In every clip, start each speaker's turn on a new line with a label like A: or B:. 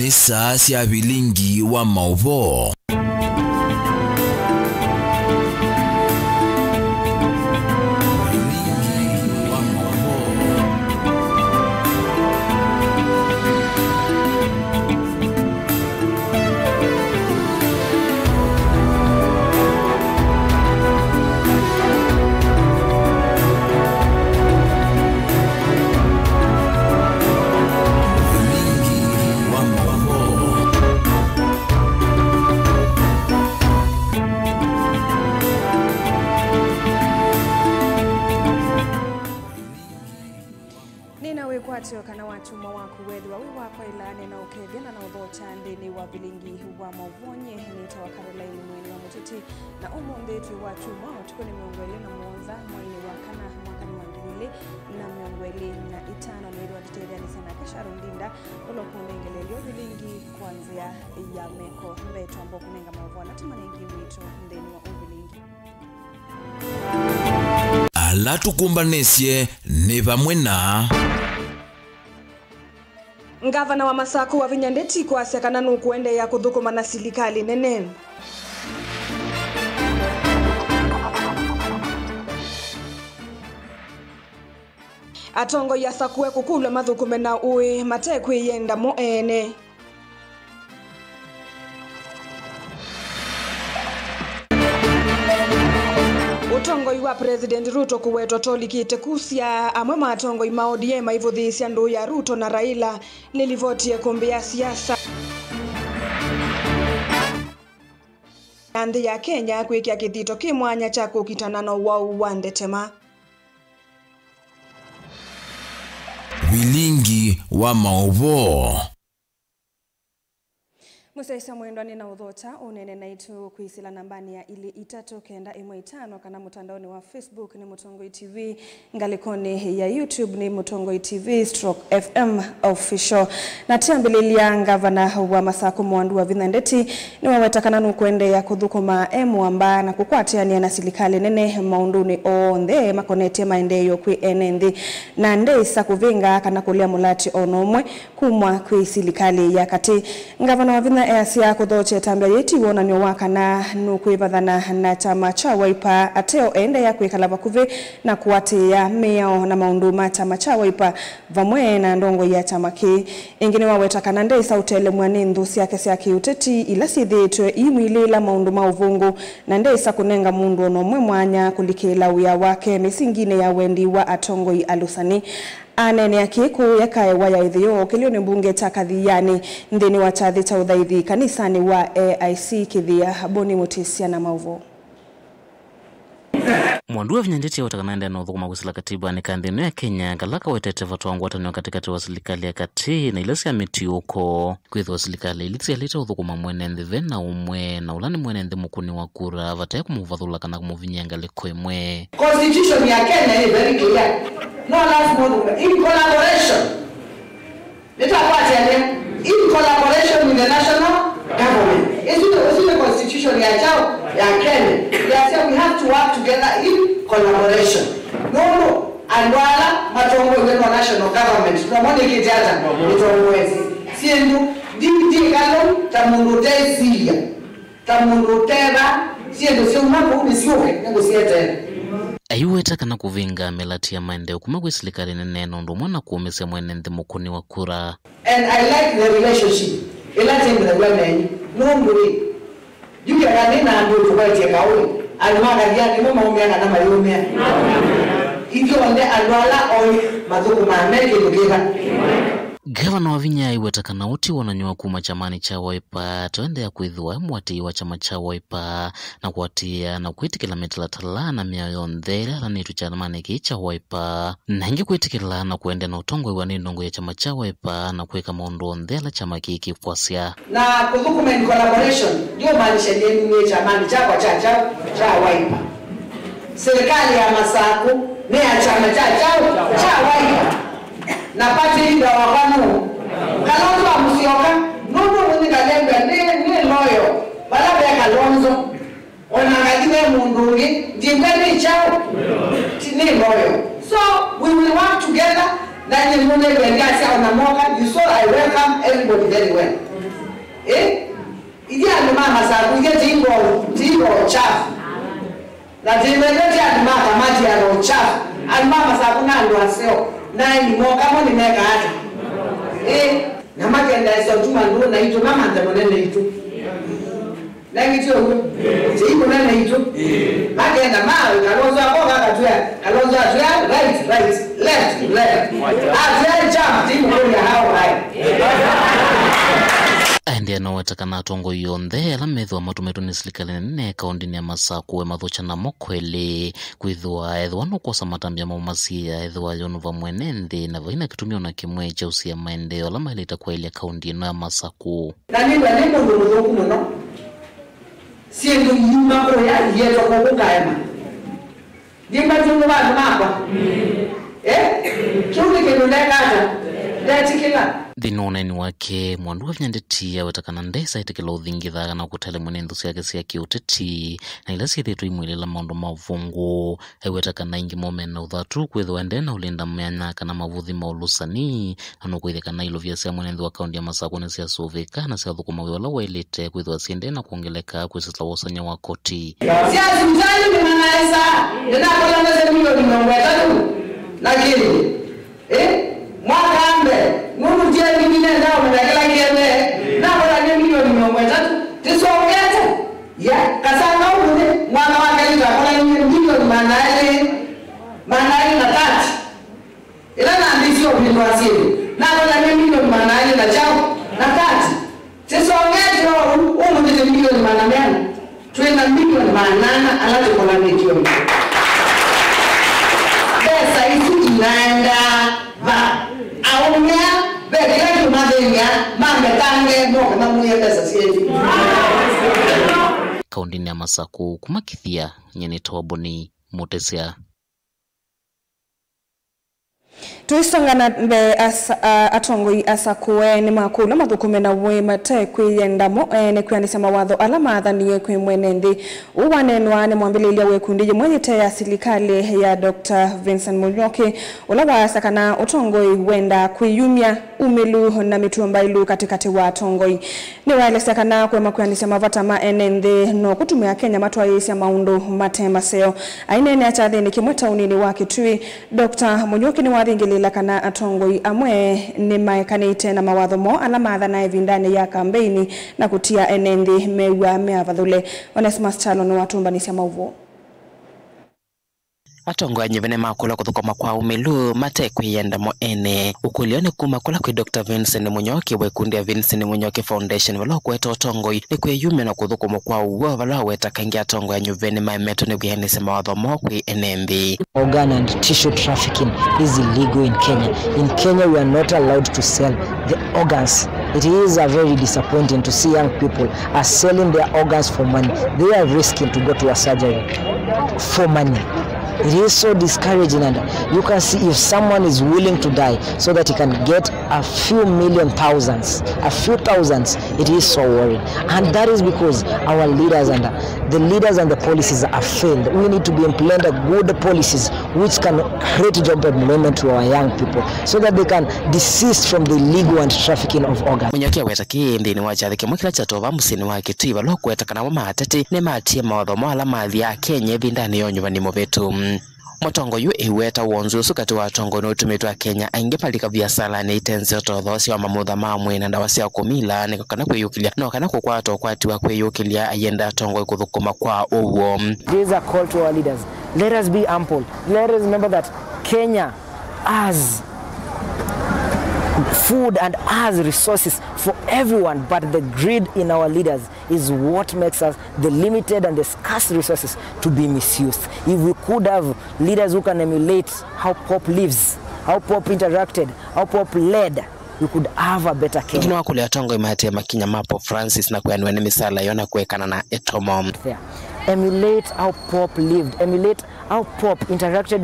A: Nisa sia vilingi wa mauvo.
B: Kana watuma waku wethi wa wako ilane na ukethia na udhocha ndini wa vilingi wa mauvonye nita wa Caroline mwini wa mutiti na umondetu wa chuma utukuni miongwele na mwonza mwini wa kana mwakani wandwile na miongwele na itano ni wa diteria ni sana kesha rundinda ulokune ngelelio vilingi kwanzia ya meko mbeto ambo kunenga mauvona timanengi wito ndini wa vilingi
A: ala tukumbanesye ne bamwe na
B: Ngavana wa Masaku wa Vinyandeti kwa sekana nukuende ya kuthukuma na silikali nene. Atongo ya Sakue kukula mathukume na ui matekwe yenda moene. Utongo wa President Ruto kuweto tolikite kusia amwe matongo ima ODM ivuthisya ndu ya Ruto na Raila lilivotie kumbi ya siasa. Andi ya Kenya kwikia kithito kimwanya cha kukitanano wa uwandetema.
A: Vilingi wa mauvo.
B: Musaisa mwendo na udhota unene naitu kuisila nambani ya ili itatu kenda imwe5 kana mutandaoni wa Facebook ni Mutongoi TV, ngalikoni ya YouTube ni Mutongoi TV /FM official. Na tiambililia ngavana wa Masaku Mwandu wa Vinyandeti ni wawetakana nukuende ya kuthukuma amba na kukwatia ni na silikali nene maunduni ondhe makonete maendeyo kwi enendi na ndeisa kuvinga kana kulia mulati onomwe kumwa kwi silikali ya kati. Ngavana wa Vinyandeti Asia kudhoche tambia yeti wona ni wakana nukuivathana na chama cha Wiper ateo ende ya kuikala bakuve na kuwatia meo na maunduma chama cha Wiper vamwe na ndongo ya chama ki ingine wawetakana ndeisa utele mwani ndusi yake siya kiuteti ila sithitwe imwili la maunduma uvungu na ndeisa kunenga mundu onomwe mwanya kulikila uya wake misingine ya wendi wa Atongoi Alusani. Anene akiku yakae waya idhiyo kilio ni mbunge takadhiyani ndini wa chathi cha udhaithi kanisani wa AIC kithia Boni Mutisia na mauvo.
C: Mwandu wa Vinyandeti watakanaenda na udhukuma kusila katiba ni kandhinu ya Kenya kalaka wetete vatu wangu watani wakatikati wa silikali ya kati na ilasi ya miti uko kweithi wa silikali iliti ya lita udhukuma mwenendhi vena umwe na ulani mwenendhi mukuni wa kura vataya kumuvathula kana kumuvinyanga liko imwe.
D: Constitution ya Kenya is very clear. No last month in collaboration. In collaboration with the national government. It's the constitution ya Kenya. They say we have to work together in collaboration. No. Andwala matongo with the national government. Tunamonde kijata mitongwezi. Siendu dipiti kalo tamurute silia. Tamurutera siendu sio mambo unisiuke negotiate.
C: Ayuweta kana kuvinga melati ya maendeo kumagwe silikali neno ndo mwana kuumese mwenende mukuni wa kura.
D: And I like the relationship. Elati with the women. No mburi. You can nina ando tuwaiti ya kauli. Alumaka diani mama umeanga na mayumea. Hivyo wande alwala oi mathuku maameke lukika.
C: Gavana wa Vinya iwetakana uti wananyua kuma chamani cha Wiper tuende ya kuidhua mwati wa chama cha Wiper na kuatia na kuitikila metila tala na miayo ndhera na nitu chamani ki cha Wiper na hingi kuitikila na kuende na utongo iwa nindongo ya chama cha Wiper na kuweka maondo ndhera chama ki kifuasia
D: na kuthukume in collaboration diyo maanisha niye chamani cha Wiper. Serikali ya Masaku ni ya chama cha Wiper na pati linda wakanu Kalonzo wa Musyoka nubu mwini kalembe ni loyo bala bea Kalonzo onangajime mundungi jimbeni chao ni loyo. So we will work together. Nani mune bendia sia onamoka. You saw I welcome everybody very well. Idia ni mama sababu ile jimbo chafu. Na jimeletea mama maji ya uchafu. Mama sababu nando asio. Na ni moka kama nimeka hata. Na magenda sio tuma ndo na hiyo mama ndio hiyo. Na hiyo jimbo nene hiyo. Magenda mawe kalonzo hapo kakatuya. Kalonzo atuya right left. Atuya chama jimbo ya hao hai.
C: Ndiye anawetakana atongo yonthe ala methwa matumetwo ni serikali nene kaunti ya Masaku mathuchana mokweli kwithwa ethwa no kosa matambia maumasia ethwa yonuva mwene nthi na vaina kitumio na kimwe cha usia maendeleo ala maileta kwa ile kaunti ya Masaku.
D: Na nini ndio mdogo muno siendo yuma ko ya yeto ko kukaema dimba tungu ba mapa chungi kinulekata ndatikila
C: thinoneni wake mwandu wa vyandetia wetakana ndesa itikila uthingithaga na kutale mwenendo ciake cia kiuteti na ila ciithitwo imwilela maundu mavungu wetakana ingi momena uthatu kwithwa ende na ulinda myanya kana mavuthi maulusani na nukwithikana ilovia cia mwenendo wa kaunti ya Masaku ni cia suvika na cia thukuma wiola wailite kwithwa ciende na kuongeleka kwisisla wosanya wa koti
D: cia sutani ni manaesa ndinakola meze milioni 3 lakini mwakambe nunu jia mingine ndao mnagela kieme na wala ni milioni 3 tisongete ya kasanga ule mwana wake nitakola ni milioni manali na tatu ila na ndisio kuliwasili na wala ni milioni manali na chao na tatu tisongete umu ni milioni manane tuenda milioni manane alafu kola ni milioni pesa hizi inaenda va aumia begela tumadenya mambe tange mo na muye pesa sieti
C: kaunti ya Masaku kumakithia nyene Toboni Mutesia.
B: Tuisongana mbe atongoi asakue ni makula mathukume na we mate kwiyendamo ne kwiandisa mawatho ala maathanie kwi mwenenthi uwanenwa ni mwambililia wekundije mwenyete ya serikali ya Dr. Vincent Munyoki ula wasakana utongoi wenda kwiyumia umilu na mitumba ilu katikati wa atongoi ni waelesakana kwa kwiandisa mavata ma enenthi no kutumia Kenya matwaisia maundu matema seo ainene achathini kimwe taunini wa Kitui. Dr. Munyoki ni wathingilila kana atongoi amwe ni maekanite na mawatho mo ala maathana evindani ya kampeini na kutia enenthi mewa meavathule. Onesimus Chalo ni watumbanisya mauvo.
E: Atongo anyivene makula kuthukoma kwa umilu mate kwiyenda mo ene ukulione kuma kula kwi Dr. Vincent Munyoki wekundi ya Vincent Munyoki Foundation wala kweta otongoi ni kwiyume na kuthukoma kwa uwa wala weta kangi atongo anyivene maemeto ni kwihanise mawatho mo kwi enembi.
F: Organ and tissue trafficking is illegal in Kenya. In Kenya we are not allowed to sell the organs. It is very disappointing to see young people are selling their organs for money. They are risking to go to a surgery for money. It is so discouraging, and you can see if someone is willing to die so that he can get a few million thousands, a few thousands, it is so worrying. And that is because our leaders and the policies are failed. We need to be implementing good policies which can create job employment to our young people so that they can desist from the illegal and trafficking of organs.
E: Munyoki weta kindi ni wachathike mwikila chatova musini wa Kitui walo kweta kana wa maatete ne matie mawatho mo ala mathi ya Kenya vindani yo nyumbani movetu. Motongo yu iweta wonzu sukati wa tongo no tumitwa Kenya ainge palika biasala ne itenze tothosi wa mamutha mamwe na ndawa cia kumila ne kana kwiyukilia no kana kukwato kwatiwa kwiyukilia ayenda tongo ikuthukuma kwa uwo.
F: There is a call to our leaders. Let us be ample. Let us remember that Kenya has food and has resources for everyone, but the greed in our leaders is what makes us the limited and the scarce resources to be misused. If we could have leaders who can emulate how Pope lives, how Pope interacted, how Pope led, we could have a better Kenya.
E: Kino wakule atongo imahati makinya mapo Francis na kuyanuene misala yona kuekana na etomom.
F: Emulate how Pope lived, emulate how Pope interacted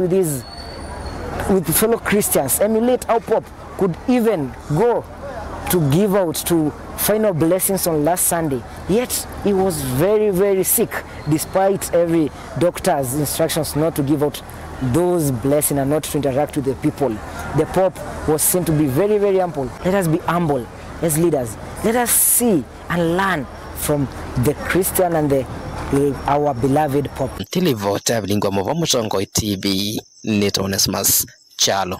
F: with fellow Christians, emulate how Pope could even go to give out to final blessings on last Sunday. Yet he was very, very sick, despite every doctor's instructions not to give out those blessings and not to interact with the people. The Pope was seen to be very, very humble. Let us be humble as leaders. Let us see and learn from the Christian and our beloved Pope.
E: Tilivota bilingwa mwa Mutongo TV ni Onesmus Chalo.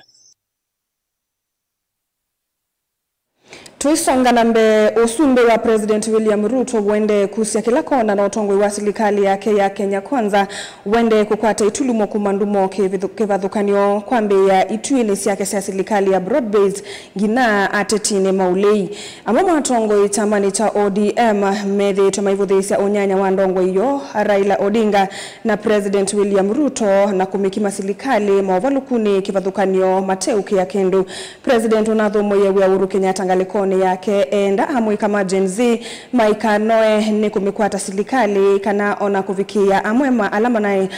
B: Tuisonga nambe usumbe wa President William Ruto wende kusia kila kona na utongwe wa serikali yake ya Kenya Kwanza wende kukwata itulumo kumandumo kivadhukanio kwambe ya ituini siyake siya serikali ya broad-based gina atetine maulei. Amamo atongwe itamani cha ODM medhi tumaivudhisia onyanya wandongwe iyo Raila Odinga na President William Ruto na kumikima serikali mawavalukuni kivadhukanio mateuke ya kendu. President unadhumo yewe Uhuru Kenyatta ngalikoni yake enda hamwe kama Gen Z maika noe ni kumikwata serikali kana ona kuvikia amwema alama nae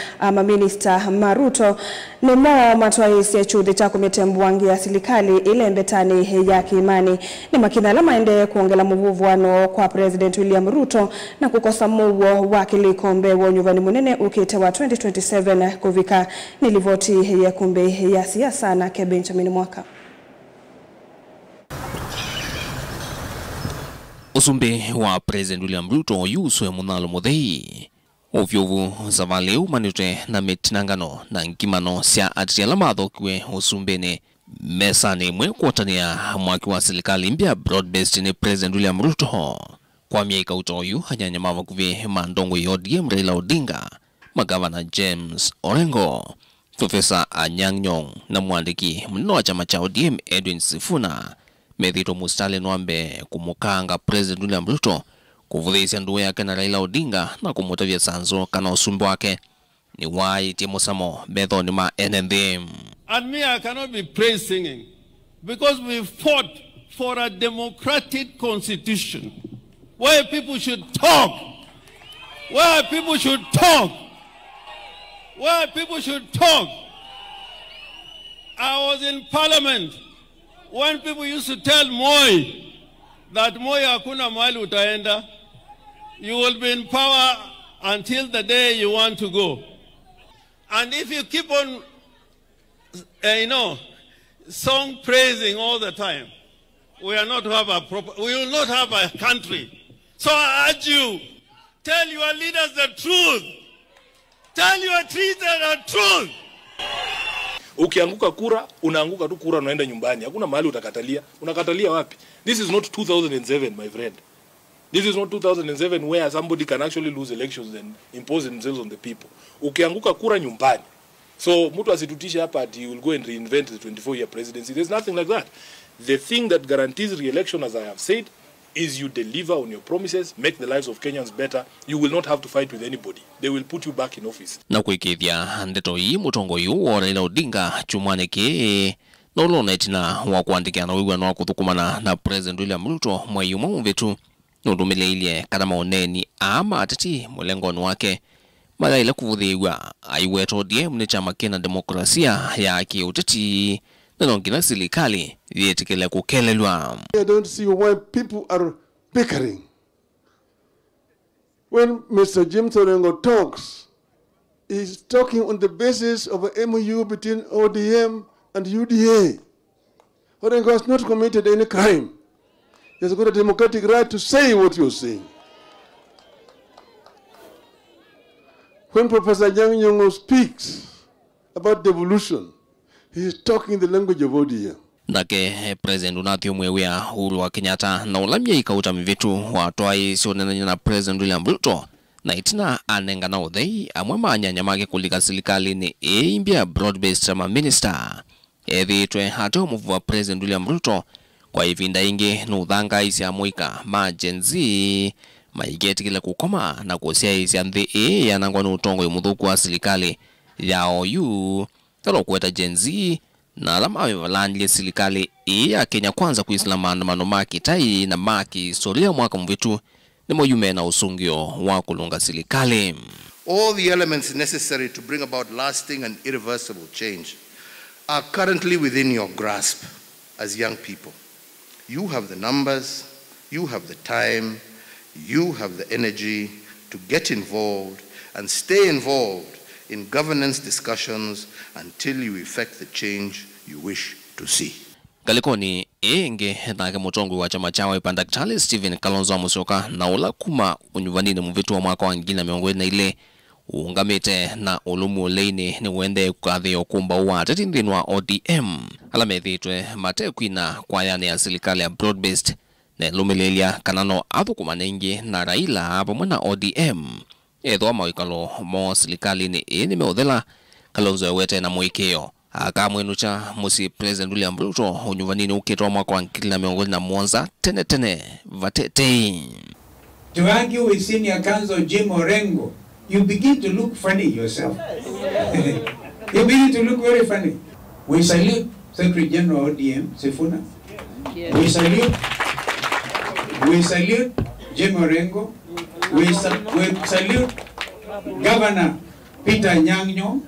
B: minister Maruto ni mo matwaisi ya chudhi cha kumitembwangi ya serikali ile mbetani ya kiimani ni makina alama ende kuongela muvuvuano kwa President William Ruto na kukosa muwo wakili kombe wa nyuvani munene ukite wa 2027 kuvika nilivoti ya kumbe ya siasa na ke Benjamin Mwaka.
A: Usumbe wa President William Ruto yuswe munalo muthei ovyovu zavaleu manute na metinangano na nkimano sia atiala mathokwe usumbene mesani mwe kuotania mwaki wa serikali mpya broad-based ni President William Ruto kwa miaka utoyu hanyanya mavakuve mandongo ODM Raila Odinga, magavana James Orengo, Profesa Anyang' Nyong'o na mwandiki mneno wa chama cha ODM Edwin Sifuna methito mustale nwambe kumukanga President William Ruto kuvudhisia nduwe yake na Raila Odinga na kumutavia sanzo kana usumbe wake ni wai timosamo betho ni ma NNDM.
G: And me, I cannot be praise singing because we fought for a democratic constitution where people should talk, where people should talk, where people should talk. I was in parliament when people used to tell Moi that Moi hakuna mahali utaenda, you will be in power until the day you want to go. And if you keep on, song praising all the time, we will not have a country. So I urge you, tell your leaders the truth. Tell your leaders the truth.
H: Ukianguka kura, unaanguka tu kura unaenda nyumbani. Hakuna mahali utakatalia. Unakatalia wapi? This is not 2007, my friend. This is not 2007 where somebody can actually lose elections and impose themselves on the people. Ukianguka kura nyumbani. So mtu asitutishe hapa ati you will go and reinvent the 24-year presidency. There's nothing like that. The thing that guarantees re-election, as I have said, is you deliver on your promises, make the lives of Kenyans better. You will not have to fight with anybody. They will put you back in office.
A: Na kuikithia ndeto hii mutongo yu wa Raila Odinga chumwaneke na ulona itina wa kuandikia na wiwa na wakuthukumana na President William Ruto mwayuma mvetu nudumile ilie kada maoneni ama atati mulengoni wake malaila kuvuthiwa aiweto ODM ni chama kina demokrasia ya kiutati na nongina serikali yetikele kukelelwa.
I: I don't see why people are bickering. When Mr. James Orengo talks, he's talking on the basis of a MOU between ODM and UDA. Orengo has not committed any crime. He has got a democratic right to say what you're saying. When Professor Anyang' Nyong'o speaks about devolution, he is talking the language of ODM.
A: Ndake President Unathio Mwewea Uhuru wa Kenyatta na ulamia ikauta mivitu watwai sionenanya na President William Ruto na itina anenga na uthei amwema anyanyamake kulika serikali ni imbia broad-based ama minister. Thitwe hata muvu wa President William Ruto kwa ivinda ingi nuthanga isi amuika ma Gen Z maigeti kila kukoma na kusia isi anthi yanangwa nutongo yumuthuku wa serikali yao yu talo kuweta Gen Z na alama walandile serikali ya Kenya Kwanza kuisla maandamano maki tai na maki historia mwaka mvitu ni moyume na usungio wa kulunga serikali.
J: All the elements necessary to bring about lasting and irreversible change are currently within your grasp as young people. You have the numbers, you have the time, you have the energy to get involved and stay involved in governance discussions until you effect the change you wish to see.
A: Galikoni enge nake mutongo wa chama cha Wiper Daktari Stephen Kalonzo Musyoka na ula kuma unyuvanini muvitu wa mwaka wa 2024 ungamite na ulumu leini ni wende kukathi okumba wa tetindini wa ODM alamethitwe matekwina kwa yani ya serikali ya broad-based ne lumilelia kanano athukuma ningi na Raila pamwe na ODM ethwa mawikalo mo serikali ni meuthela Kalonzo wete na mwikio akamwenucha musi President William Ruto unyuvanini ukitwa mwaka wa 2017 tene vatete.
K: To argue with Senior Counsel Jim Orengo, you begin to look funny yourself. You begin to look very funny. We salute Secretary General ODM Sifuna. Yes. We salute Jim Orengo. We salute Governor Peter Nyang'o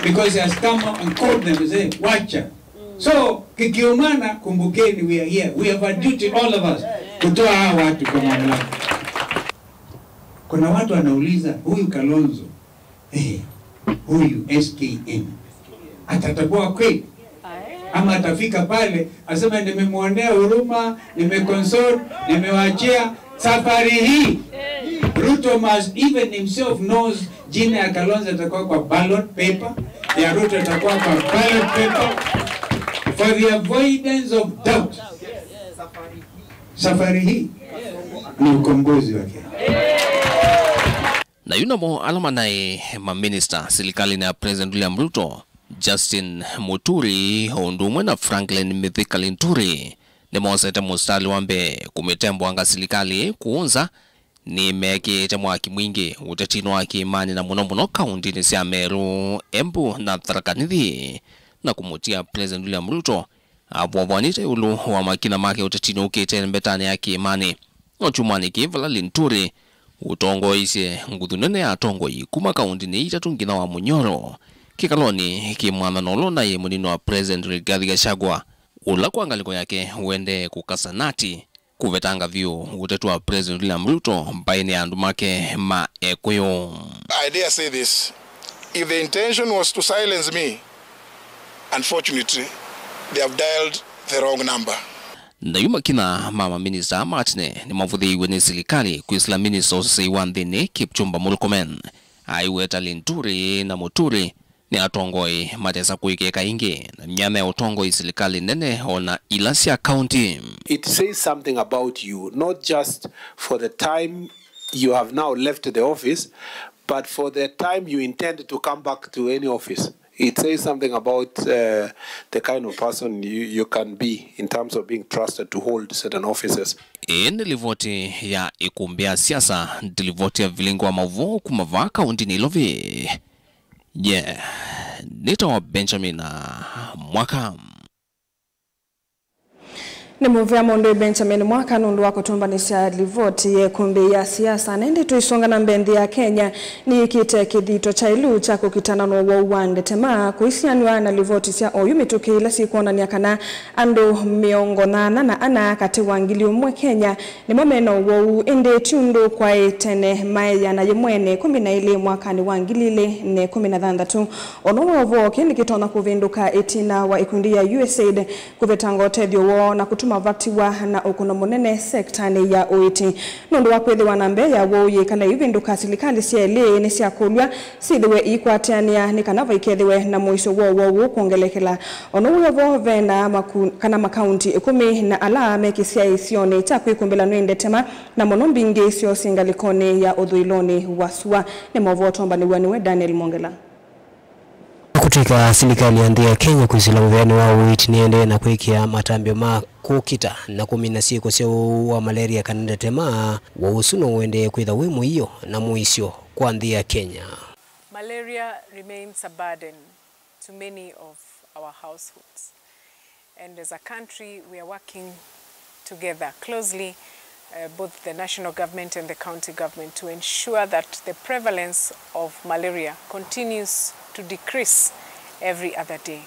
K: because he has come up and called them and said, "Wacha." So kikiumana, kumbukeni, we are here. We have a duty, all of us, kutoa hawa watu kwa mamlaka. Kuna watu wanauliza huyu Kalonzo, huyu SKM atatakuwa kweli ama atafika pale asema nimemwonea huruma, nimeconsult, nimewaachia. Safari hii Ruto must even himself knows jina ya Kalonzo atakuwa kwa ballot paper, ya Ruto atakuwa kwa ballot paper. For the avoidance of doubt, safari hii ni ukombozi wake.
A: Na yunamo alama nae maminister serikali na President William Ruto Justin Muturi Ondumwe na Franklin Mithika Linturi ni mosete mustali wambe kumitembwa anga serikali kuunza ni meki temwaki mwingi utetino waki imani na muno kaunti ni sia Meru, Embu na Tharaka Nithi na kumutia President William Ruto abwabwanite ulu wa makina make utetino ukite mbetani yaki imani ochumani kivala Linturi utongo ise ngudunene atongo ikuma kaunti ni itatungina wa Munyoro kikaloni kimwana nolona ye munino wa President Rigathi Gachagua ula kuangaliko yake uende kukasanati kuvetanga view utetu wa President William Ruto mbaini ya andumake maekweyo.
L: I dare say this, if the intention was to silence me, unfortunately they have dialed the wrong number.
A: Na yuma kina mama minister Martine ni mavuthi iwe ni serikali kuisla minister osisi wandhini Kipchumba Murkomen aiweta Linturi na Muturi ni atongoi matesa kuikeka ingi na mnyame utongoi serikali nene ona Ilasia County.
M: It says something about you, not just for the time you have now left the office, but for the time you intend to come back to any office. It says something about the kind of person you can be in terms of being trusted to hold certain offices.
A: Nilivoti ya ikumbia siasa, nilivoti ya vilingo wa mavu kumava kaunti nilovi. Nito Benjamin Mwaka.
B: Ni muvya mondo Benjamin Mwaka nundu wako tumbanisha livoti ye kumbi ya siasa nende tuisonga na mbendi ya Kenya ni kite kidhito cha ilu cha kukitana no wa uwande tema kuisianwa na livoti sia oyu mituki ila sikuona niakana ando miongo na ana kati wangili umwe Kenya ni momeno wau inde tiundo kwa etene maya na yemwene 12 mwaka ni wangilile ne 13 ono wovo kini kitona kuvinduka etina wa ikundi ya USAID kuvetango tethyo wo na mavatiwa na okuno munene sektani ya oiti nundu wakwethe wanambe ya woye kana ivinduka serikali ciele ni cia kulwa sidiwe ikwatiania ni kana vaikethiwe na muico wo kuongelekela ono wo vena kana makaunti 10 na ala mekisia isione cha kwikumbila nwende tema na mono mbingi cio singalikone ya uthuiloni waswa ni movoto mbani waniwe Daniel Mongela.
N: Kutika serikali ya Kenya kuisila uveani wa uiti niende na kuikia matambio makukita na kumina siku sio wa malaria kanenda tema wa usuno uende kuitha wemu hiyo na muisio kwa ndia Kenya.
O: Malaria remains a burden to many of our households. And as a country we are working together closely both the national government and the county government to ensure that the prevalence of malaria continues to decrease every other day.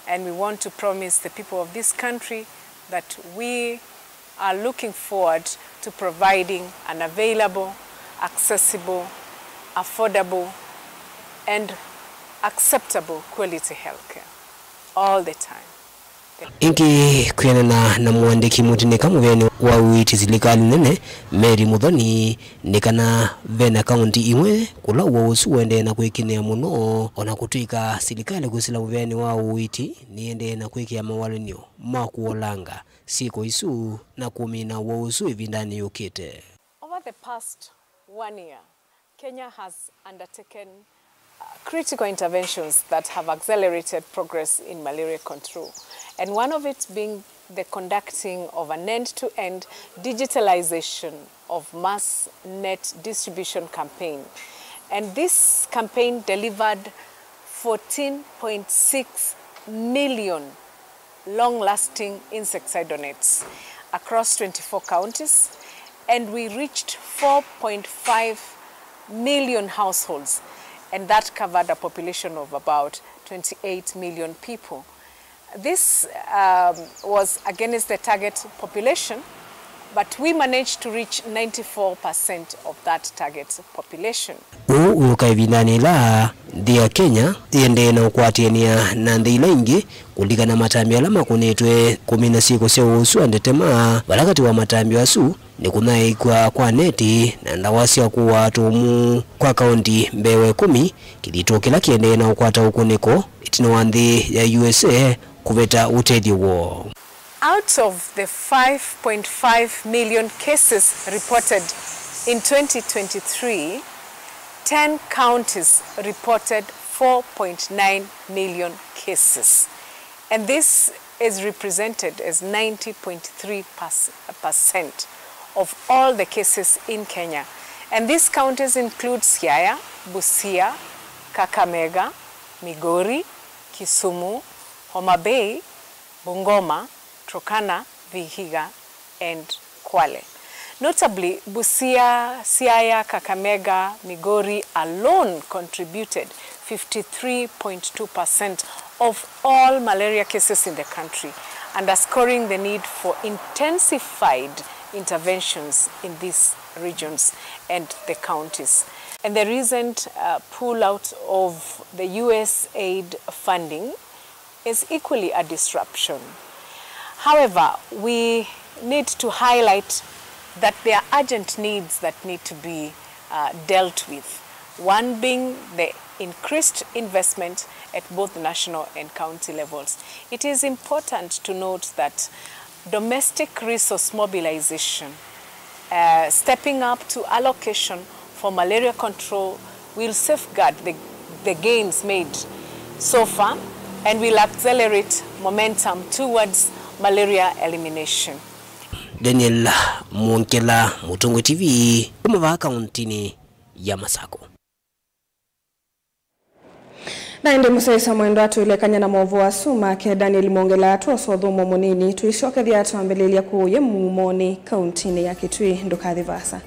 O: And we want to promise the people of this country that we are looking forward to providing an available, accessible, affordable, and acceptable quality healthcare all the time.
N: Ingi kwenana na mwandiki mutine kamuveni wa uiti silikali nene Mary Muthoni nikana vena kaunti imwe kula uosu wende na kuikinea muno ona kutuika silikali kusila uveni wa uiti niende na kuikia mawalenio makuolanga siko isu na kumina uosu ivindani yukite.
O: Over the past 1 year, Kenya has undertaken critical interventions that have accelerated progress in malaria control. And one of it being the conducting of an end-to-end digitalization of mass net distribution campaign. And this campaign delivered 14.6 million long-lasting insecticidal nets across 24 counties. And we reached 4.5 million households. And that covered a population of about 28 million people. This was against the target population, but we managed to reach 94% of that target population.
N: Ukaivinani la dia Kenya tiende na ukwatiania na ndila ingi kulika na matambi alama kunetwe 16 sio usu andetema balakati wa matambi asu ni kunai kwa neti na ndawasi ya kuwa tumu kwa kaunti mbewe 10 kilitokela kiende na ukwata ukuniko itinowandhi ya USA kuveta utedi wo.
O: Out of the 5.5 million cases reported in 2023, 10 counties reported 4.9 million cases. And this is represented as 90.3% of all the cases in Kenya. And these counties include Siaya, Busia, Kakamega, Migori, Kisumu, Homa Bay, Bungoma, Turkana, Vihiga, and Kwale. Notably, Busia, Siaya, Kakamega, Migori alone contributed 53.2% of all malaria cases in the country, underscoring the need for intensified interventions in these regions and the counties. And the recent pull-out of the US aid funding is equally a disruption. However, we need to highlight that there are urgent needs that need to be dealt with. One being the increased investment at both national and county levels. It is important to note that domestic resource mobilization, stepping up to allocation for malaria control will safeguard the gains made so far and will accelerate momentum towards malaria elimination.
N: Daniel Munkela, Mutungu TV, kumava kauntini ya Masako.
B: Na indi musaisa mwendo atuilekanya na mwovu wa suma ke Daniel Mongela tuosodhumo munini tuishoke dhia tuambelelia kuye mumoni kauntini ya Kitui ndukathi vasa.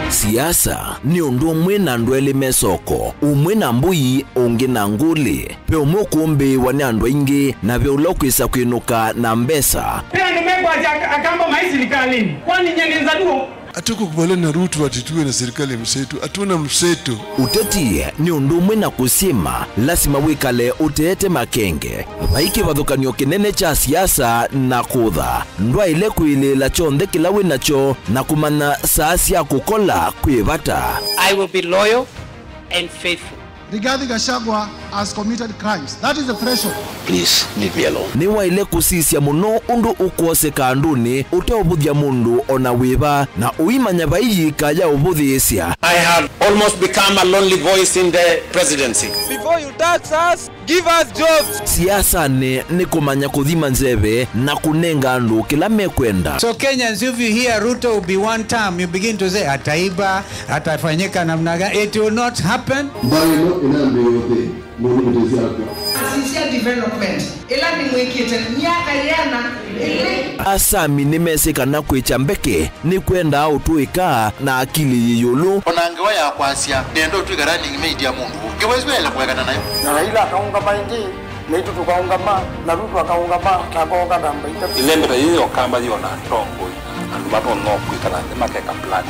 P: Siasa ni undu umwe na andu eli mesoko umwe na mbui ungi na nguli pe umwe kumbi wani andu ingi na pe ulokwisa kwinuka na mbesa
Q: pia numegwa akamba maisilikalini kwani nyengenza duo
I: Atuko kubale na Ruto atituwe na serikali msetu, atuna msetu.
P: Uteti ni undu umwe na kusima, lasima wikale uteete makenge. Vaiki vadhukanyo kinene cha siasa na kutha. Ndwa ile kuilila chonde kilawe nacho na kumana saasi ya kukola kuivata.
R: I will be loyal and faithful.
S: Rigathi Gachagua has committed crimes. That is the threshold.
P: Please leave me alone. Ni wa ile kusisia muno undu ukose kanduni uteobuthia mundu ona wiva na uimanya baiyi kaya ubuthiisia.
R: I have almost become a lonely voice in the presidency.
T: Before you tax us, give us jobs.
P: Siasa ni kumanya kuthima nzeve na kunenga andu kila mekwenda.
K: So Kenyans, if you hear Ruto will be one term, you begin to say ataiba, atafanyika namna gani. It will not happen.
D: Sincere development. Ela ni mwekete miaka yana
P: Asami nimesika na kwicha mbeke ni kwenda au tuika na akili yiyulu.
J: Onangewa ya kwasia nendo tuigarani media mundu. Kiwezwela kuwekana nayo.
T: Na Raila akaunga maingi, na itu tukaunga ma, na Ruto akaunga ma, takonga namba ita.
U: Ilembe hiyo kamba hiyo na tongo. Andu bato no kuikala ndema keka plan.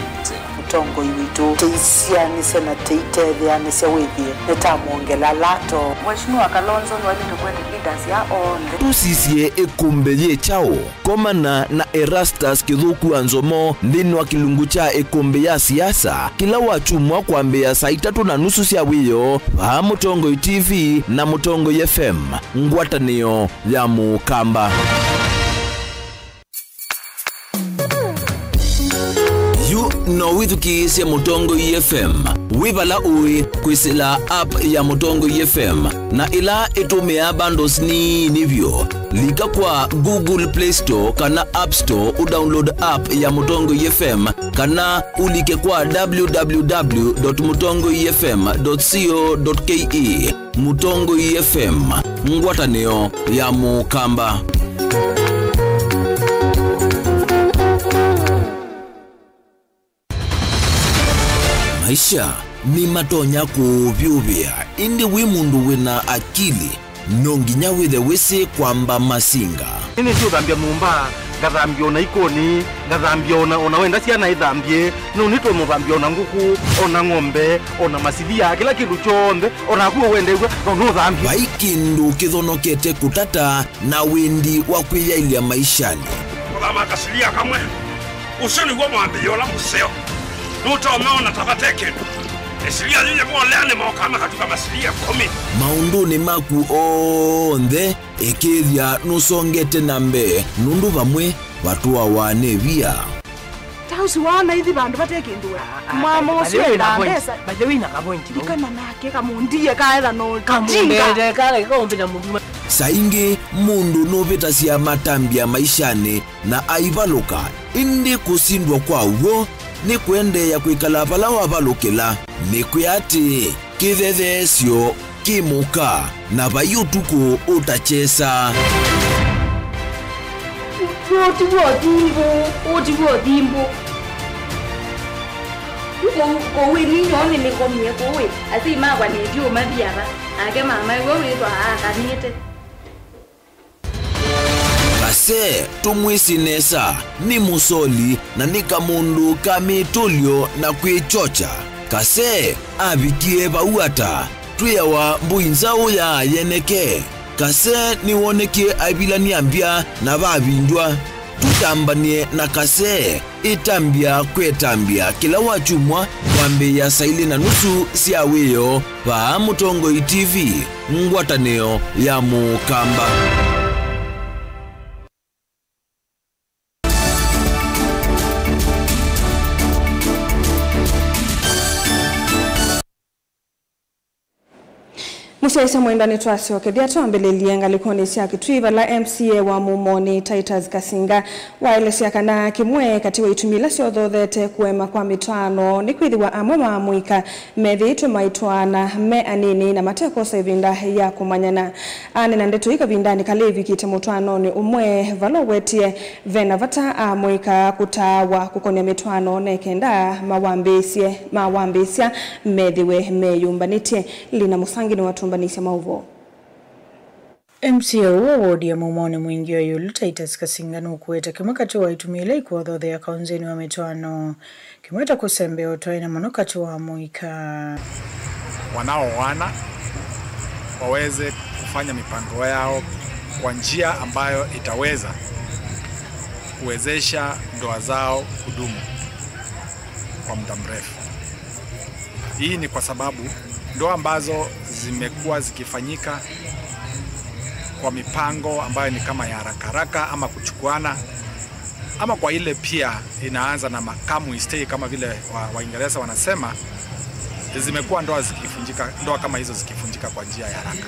D: mutongo iwitu teisianise na teitetheanise withie nitamuongela lato Mheshimiwa Kalonzo ni walitu kwetu leaders ya onde
P: tusisie ekumbe ye chao komana na Erastus Kithuku Anzomo ndini wa kilungu cha ekumbe ya siasa kila wachumwa kwambia saa 3:30 cia wiyo va Mutongo TV na Mutongo FM ngwatanio ya Mukamba. No withuki cia Mutongo FM wibala ui kwisila app ya Mutongo FM na ila itumia bundles ni nivyo lika kwa Google Play Store kana App Store udownload app ya Mutongo FM kana ulike kwa www.mutongofm.co.ke. Mutongo FM ngwatanio ya Mukamba. Maisha ni matonya kuvyuvya indi wimundu wina akili nonginya withe wisi kwamba masinga
U: ini sio dhambia mumba ngathambia ona ikoni ngathambia ona wenda ciana ithambie no nitwe muthambia ona nguku ona ng'ombe ona masithia kila kindu chonde ona kuo wendegwa no thambia
P: vaikindu kithonokete kutata na windi wa kwiyailia maishani
V: kama kasilia kamwe usoni gwa mwambia ola museo nuta umeona tabateke esilia yeye mwaleane maokama katika masilia 10
P: maunduni maku onthe ekethia nusongete nambe nundu vamwe watu wawanevia
W: tausi wana hithi bandu batekindua mama usio na pesa
X: badewina kapointi
W: kana nake kamundie kaetha no
X: kamumbele kale kaombina munduma
P: saingi mundu novita cia matambia maishani na aivaluka indi kusindwa kwa uwo ni kuendeya kwikala vala wavalukila ni kuyati kithethesyo kimuka na vayutuku utachesa
W: otivo dimbo kowe ninyone nikomie kowe asi magwa nedio mabiara ake mama wewe ndo akanite
P: kase tumwisinesa ni musoli na nika mundu kamitulyo na kwichocha kase avikie vauata tuyawa mbuinzau ya yeneke kase niwonekie avilani ambia na vavindwa tutambanie na kase itambia kwetambia kila wachumwa wambe ya saili na nusu siawiyo va Mutongo TV ngwataneo ya Mukamba.
B: Musaisa mwendani twasioke bia twambelelia ngalikoni cia kitwiva la MCA wa Mumoni Titus Kasinga waelesya kana kimwe katiwa itumila ciothothete kuema kwa mitwano ni kwithiwa amwe mamwika methi tumaitwana me anini na mateko sevinda ya kumanyana ane na ndetu ikavindani kalevi kite mutwano ni umwe valowetie vena vata amwika kutawa kukonia mitwano nekenda mawambisya methiwe meyumbanitie lina musangi ni watumbanisya mauvo.
Y: MCA wodi ya Mumoni mwingi wa yulu Titus Kasinga nukuweta kimwekati wa itumile ikuwathothe ya kaunzeni wa mitwano kimweta kusembe otoina manokati wa muika
Z: wanaoana waweze kufanya mipango yao kwa njia ambayo itaweza kuwezesha ndoa zao kudumu kwa muda mrefu. Hii ni kwa sababu ndoa ambazo zimekuwa zikifanyika kwa mipango ambayo ni kama ya haraka ama kuchukuana ama kwa ile pia inaanza na makamu stay kama vile Waingereza wanasema, zimekuwa ndoa kama hizo zikifunjika kwa njia ya haraka.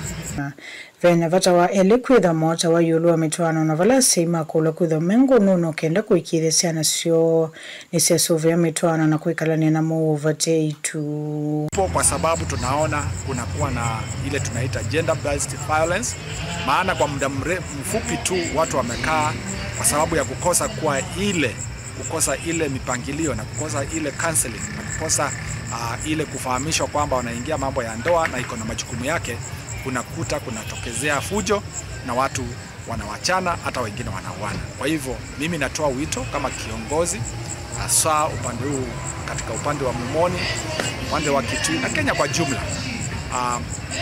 Y: Vena vata wa elikwitha mota wa yulu wa mitwano na vala sima kula kwitha mengo nuno kenda kuikire siana sio nisesuve ya mitwano na kuikalani na muuvate itu.
Z: Kwa sababu tunaona kunakuwa na ile tunaita gender based violence, maana kwa muda mfupi tu watu wamekaa kwa sababu ya kukosa ile mipangilio na kukosa ile counseling na kukosa ile kufahamishwa kwamba wanaingia mambo ya ndoa na iko na majukumu yake, kunatokezea fujo na watu wanawachana, hata wengine wanauana. Kwa hivyo mimi natoa wito kama kiongozi, hasa upande huu, katika upande wa Mumoni, upande wa Kitui na Kenya kwa jumla,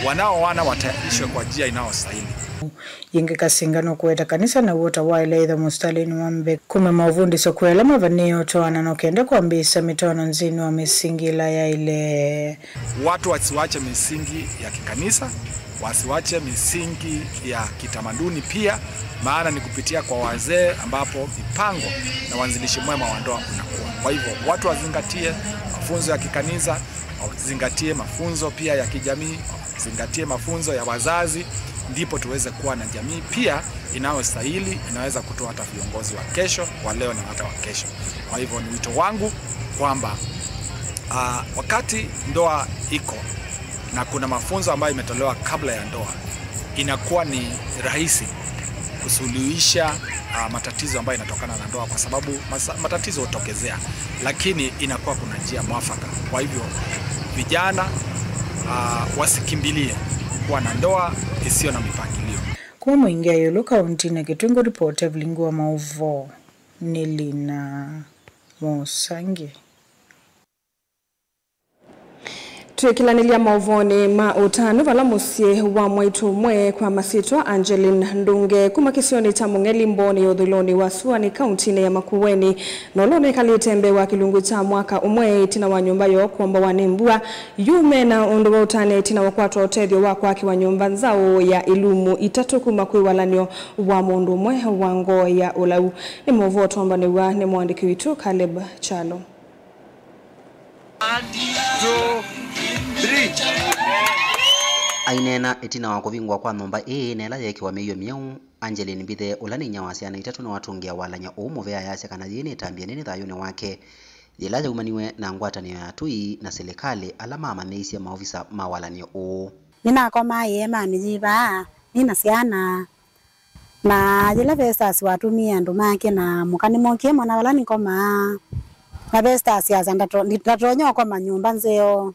Z: wanaoana wataishwe kwa njia inayostahili.
Y: Yingi kasingano kuweta kanisa na wota waile idha mustalini wambe kume mavundi sokuela mavaneo toana nokenda kwa mbisa mitoano nzini wa misingila ya ile.
Z: Watu wasiwache misingi ya kikanisa, wasiwache misingi ya kitamaduni pia, maana ni kupitia kwa wazee ambapo mipango na uanzilishi mwema wa ndoa unakuwa. Kwa hivyo watu wazingatie mafunzo ya kikanisa, wazingatie mafunzo pia ya kijamii, wazingatie mafunzo ya wazazi, ndipo tuweze kuwa na jamii pia inayostahili, inaweza kutoa hata viongozi wa kesho, wa leo na hata wa kesho. Kwa hivyo ni wito wangu kwamba wakati ndoa iko na kuna mafunzo ambayo imetolewa kabla ya ndoa, inakuwa ni rahisi kusuluhisha matatizo ambayo inatokana na ndoa, kwa sababu matatizo hutokezea, lakini inakuwa kuna njia mwafaka. Kwa hivyo vijana wasikimbilie kuwa na ndoa isiyo na mipangilio.
Y: Kwa mwingia yolo kaunti na Kitungu, ripoti Vlingu wa Mauvo Nilina Mosangi.
B: Twikilanilia mauvoni ma utano vala musie wa mwaitu mwe kwa masitwa Angeline Ndunge kuma kisioni cha Mungeli Mboni udhuloni wa Suani kaunti ya Makueni nolone kalitembe wa kilungu cha mwaka umwe tina wa nyumba yo kwamba wanembua yume na undu wa utane tina wakwatu otedio wako aki wa nyumba nzao ya ilumu itatu kuma kui walanyo wa mundu mwe wango ya ulau. Ni mwovo tomba ni mwandiki witu Caleb Chalo.
C: Ainena etina wa kuvingwa kwa nomba nela yeki wa meyo miau Angeline Mbithe ulani nyawasiana itatu na watungia walanya umuvea yase kana yini tambia nini thayune wake thilaja umaniwe na ngwatanio ya tui na serikali alama mameisia maofisa mawalanio u
E: nina koma yema nijiba nina siana na jela pesa siwatumia ndo make na mukani mokie mwana walani koma na pesa siaza ndatonyo kwa manyumba nzeo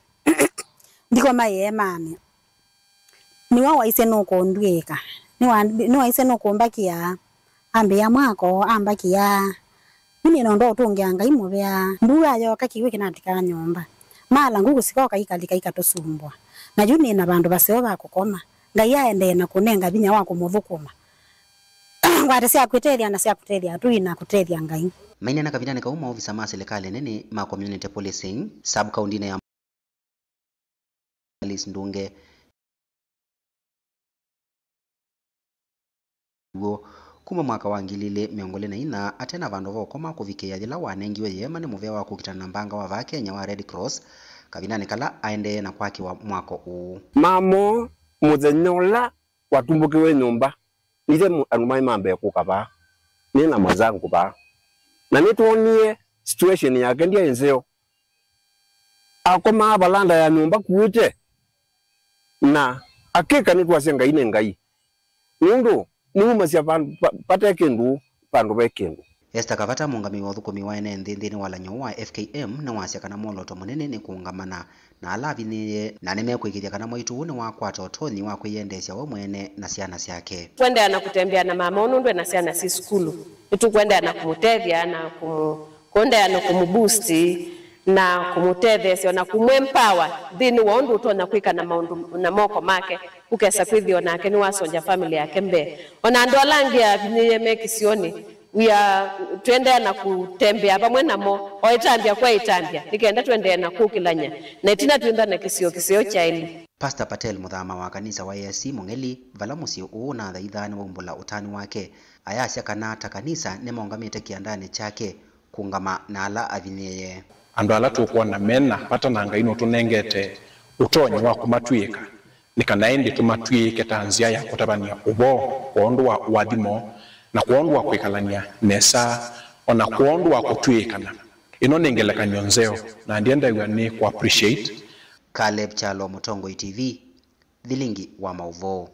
E: ndiko mayemane niwa waise no kondweka niwa waise no kombakia ambe ya mwako ambakia mimi ndo tungianga imobea ndura yo kakiwe kinatika nyumba mala ngugu sikoka ikalika tosumbwa na juni na bandu baseo bakukoma ngayaende na kunenga binya wako movukoma ngwate sia kutelia na sia kutelia tu ina kutelia ngai
C: maina na kabinane ka uma ofisa ma serikali nene ma community policing sub county ya Alice Ndunge kuma mwaka wa ngilile miongole na ina atena vandu vokoma kuvikia jila wanengiwe yema ni muvea wa kukitana mbanga wa va Kenya wa Red Cross kabinane kala aende na kwaki wa mwako u
F: mamo muzenyola watumbukiwe nyumba nize anumai mambe kukaba nina mwazangu ba na nituonie situation yake ndia enzeo akoma abalanda ya nyumba kuute na akeka nitwase ngai ne ngai nundu niumasia patekendu pandu bekendu
C: Esther Kavata mungami wa thukumi wa ene nthini walanyo wa FKM na wasya kana moloto munene ni kungamana na alaviniye na nimekwikiria kana mwaitu ni wa kwata otoni wa kwiyendesya we mwene na ciana ciake
G: kwenda na kutembea na mama onundwe na ciana si skulu itu kwenda na kumutethia na kwenda na kumuboost na kumutethesya na kumwempower thini wa undu utona kwika na maundu na moko make ukesa kwithio nake ni wasonja family yake mbe ona ndo alangia viniye mekisioni twende na kutembea pamwe namo oitambia kwa itambia nikaenda twende na kukilanya na itina twimba na kisio cha ili.
C: Pastor Patel muthama wa kanisa wa AIC Mungeli vala musio uuna thaithani wa umbula utani wake ayasya kana ta kanisa ni maungamite kiandani chake kungama na ala avineye
H: andu ala tukwa na mena pata na ngaino tunengete utonyi wa kumatwika nikanaendi tumatwike tanzia ya kutabania ubo kuondwa wadimo na kuondwa kwikalania nesa ona kuondwa kutwikana ino ningeleka nyonzeo na ndienda ni ku appreciate.
C: Caleb Chalo, Mutongo TV, Vilingi wa Mauvo.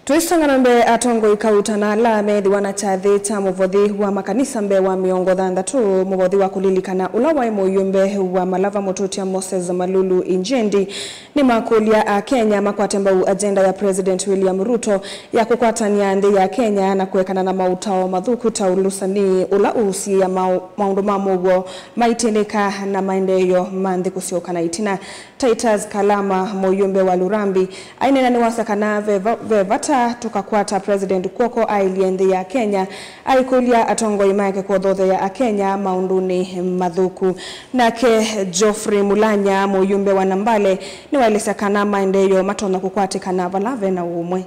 B: Tuisangana mbe atongo ikautana la methi wanachathi ta muvothi wa makanisa mbe wa miongo thanthatu muvothi wa kulilikana ula wa muyumbe wa Malava Mututia Moses Malulu Injendi ni makulia a Kenya makwatembau agenda ya President William Ruto ya kukwatania nthi ya Kenya na kuwekana na mautao mathuku ta ulusani ula usi ya maundu mamugo maitindika na maendeleo manthi kusiokana itina. Titus Kalama muyumbe wa Lurambi ainena ni wasakana vevata tukakwata President Kwoko ailienthi ya Kenya aikulia atongo imake kwa dhothe ya Kenya maunduni mathuku. Nake Geoffrey Mulanya muyumbe wa Nambale ni waelesakana maendeleo matona kukwatikana valave na umwe.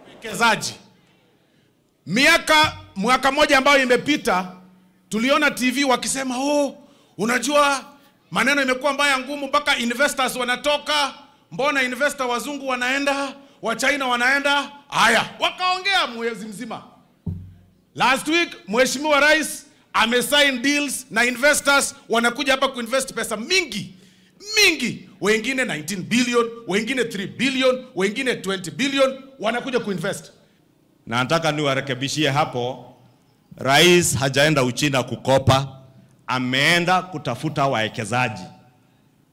A: Wekezaji. Mwaka moja ambayo imepita tuliona TV wakisema unajua maneno imekuwa mbaya ngumu mpaka investors wanatoka, mbona investor wazungu wanaenda, wa China wanaenda. Haya, wakaongea mwezi mzima. Last week Mheshimiwa Rais amesign deals na investors wanakuja hapa kuinvest pesa mingi. Wengine 19 billion, wengine 3 billion, wengine 20 billion wanakuja kuinvest.
L: Na nataka niwarekebishie hapo, Rais hajaenda Uchina kukopa, ameenda kutafuta wawekezaji.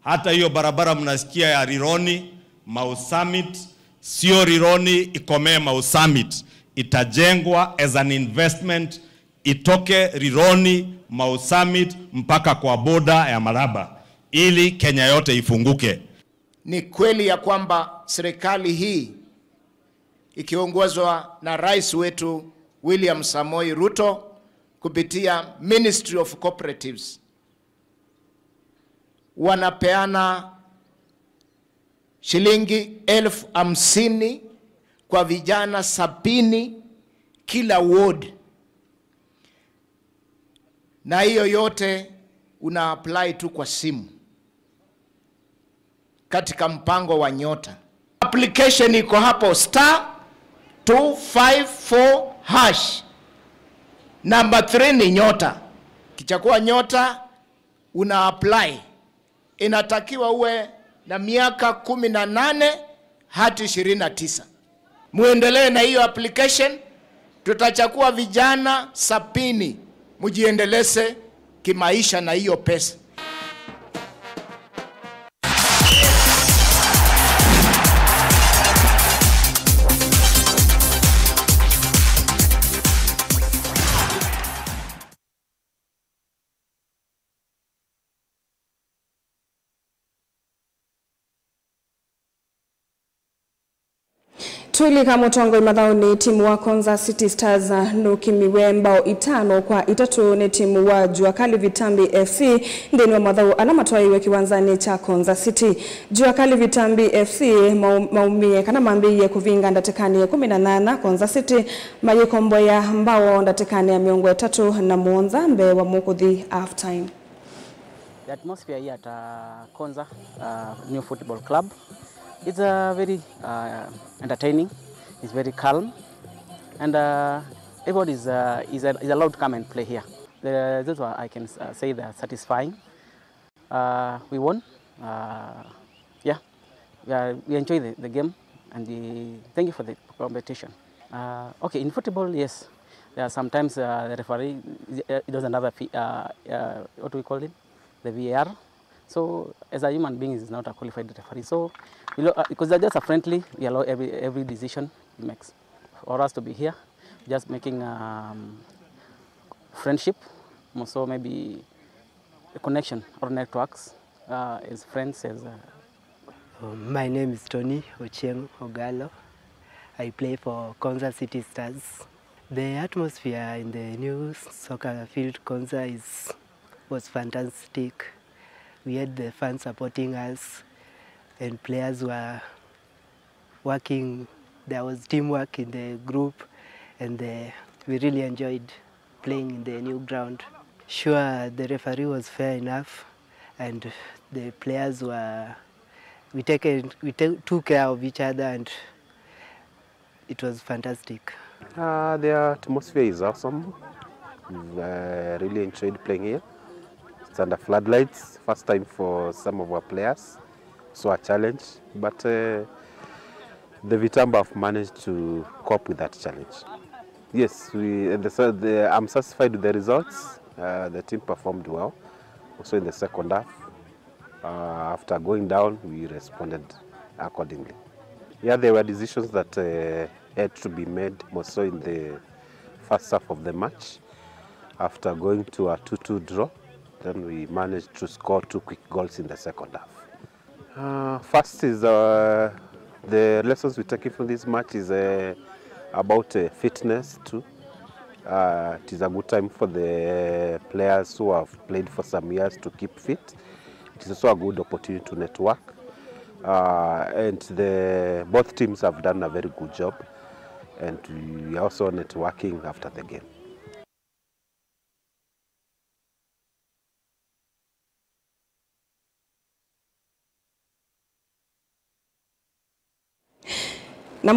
L: Hata hiyo barabara mnasikia ya Rironi Mau Summit, sio Rironi ikomee Mau Summit, itajengwa as an investment, itoke Rironi Mau Summit mpaka kwa boda ya Malaba ili Kenya yote ifunguke.
M: Ni kweli ya kwamba serikali hii ikiongozwa na rais wetu William Samoei Ruto kupitia Ministry of Cooperatives wanapeana shilingi 50,000 kwa vijana 70 kila ward, na hiyo yote una apply tu kwa simu katika mpango wa Nyota. Application iko hapo *254#. Number 3 ni Nyota. Kichakua Nyota una apply. Inatakiwa uwe na miaka 18 hadi 29. Muendelee na hiyo application. Tutachakua vijana 70 mujiendeleze kimaisha na hiyo pesa.
B: Tuilika mutongo imathauni timu wa Konza City Stars nukimiwe mbao 5-3 ni timu wa Juakali Vitambi FC ndeni wa mathau alamatwaiwe kiwanzani cha Konza City. Juakali Vitambi FC maumie kana mambiye kuvinga ndatekani ya 18 Konza City mayikombo ya mbao ndatekani ya miongo 3 na muonza mbe wa mukuthi half time.
N: The atmosphere here at Konza New Football Club, it's very entertaining. It's very calm, and everybody is allowed to come and play here. That's why I can say they're satisfying. We won. We enjoy the game, and thank you for the competition. Okay, in football, yes, there are sometimes the referee doesn't have what do we call it, the VAR. So as a human being, is not a qualified referee. So because they're just a friendly, we allow every decision he makes. For us to be here, just making friendship, so maybe a connection or networks as friends.
O: My name is Tony Ochieng Ogalo. I play for Konza City Stars. The atmosphere in the new soccer field Konza was fantastic. We had the fans supporting us, and players were working. There was teamwork in the group, and we really enjoyed playing in the new ground. Sure, the referee was fair enough, and the players were. We took care of each other, and it was fantastic.
F: The atmosphere is awesome. I really enjoyed playing here. It's under floodlights, first time for some of our players, so a challenge, but
I: The Vitamba have managed to cope with that challenge. Yes, I'm satisfied with the results. The team performed well. Also in the second half, after going down, we responded accordingly. Yeah, there were decisions that had to be made, more so in the first half of the match. After going to a 2-2 draw, then we managed to score 2 quick goals in the second half. First is the lessons we take from this match is about fitness too. It is a good time for the players who have played for some years to keep fit. It is also a good opportunity to network. And both teams have done a very good job. And we are also networking after the game.
B: Na